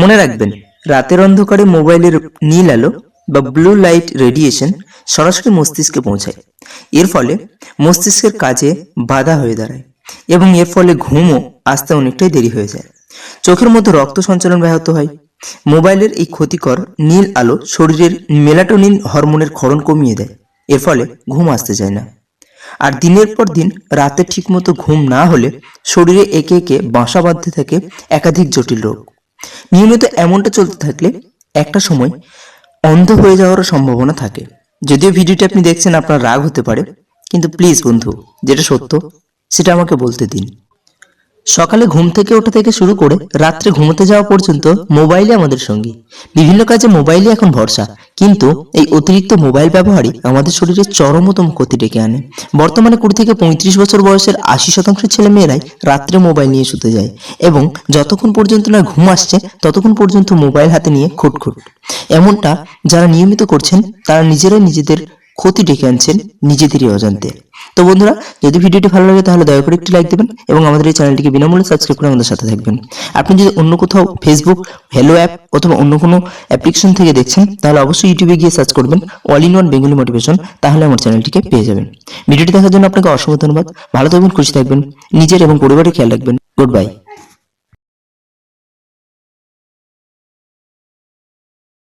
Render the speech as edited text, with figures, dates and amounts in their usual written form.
মনে রাখবেন, রাতের অন্ধকারে মোবাইলের নীল আলো বা ব্লু লাইট রেডিয়েশন সরাসরি মস্তিষ্কে পৌঁছায়। এর ফলে মস্তিষ্কের কাজে বাধা হয়ে দাঁড়ায় এবং এর ফলে ঘুমও আসতে অনেকটাই দেরি হয়ে যায়। চোখের মধ্যে রক্ত সঞ্চালন ব্যাহত হয়। মোবাইলের এই ক্ষতিকর নীল আলো শরীরের মেলাটোনিন হরমোনের ক্ষরণ কমিয়ে দেয়। এর ফলে ঘুম আসতে চায় না। আর দিনের পর দিন রাতে ঠিকমতো ঘুম না হলে শরীরে একে একে বাসা বাঁধতে থাকে একাধিক জটিল রোগ। নিয়মিত এমনটা চলতে থাকলে একটা সময় অন্ধ হয়ে যাওয়ারও সম্ভাবনা থাকে। যদিও ভিডিওটি আপনি দেখছেন আপনার রাগ হতে পারে, কিন্তু প্লিজ বন্ধু, যেটা সত্য সেটা আমাকে বলতে দিন। সকালে ঘুম থেকে ওঠা থেকে শুরু করে রাত্রে ঘুমোতে যাওয়া পর্যন্ত মোবাইলই আমাদের সঙ্গী। বিভিন্ন কাজে মোবাইলই এখন ভরসা, কিন্তু এই অতিরিক্ত মোবাইল ব্যবহারই আমাদের শরীরে চরমতম ক্ষতি ডেকে আনে। বর্তমানে 20 থেকে 35 বছর বয়সের 80% ছেলে মেয়েরাই রাত্রে মোবাইল নিয়ে শুতে যায় এবং যতক্ষণ পর্যন্ত না ঘুম আসছে ততক্ষণ পর্যন্ত মোবাইল হাতে নিয়ে খুঁটখুট। এমনটা যারা নিয়মিত করছেন তারা নিজেরাই নিজেদের ক্ষতি ডেকে আনছেন নিজেদেরই অজান্তে। তো বন্ধুরা, যদি ভিডিওটি ভালো লাগে তাহলে দয়া করে একটি লাইক দেবেন এবং আমাদের এই চ্যানেলটিকে বিনামূল্যে সাবস্ক্রাইব করে আমাদের সাথে থাকবেন। আপনি যদি অন্য কোথাও ফেসবুক, হ্যালো অ্যাপ অথবা অন্য কোনো অ্যাপ্লিকেশন থেকে দেখছেন তাহলে অবশ্যই ইউটিউবে গিয়ে সার্চ করবেন all in one Bengali motivation, তাহলে আমার চ্যানেলটিকে পেয়ে যাবেন। ভিডিওটি দেখার জন্য আপনাকে অসংখ্য ধন্যবাদ। ভালো থাকবেন, খুশি থাকবেন, নিজের এবং পরিবারের খেয়াল রাখবেন। Good bye.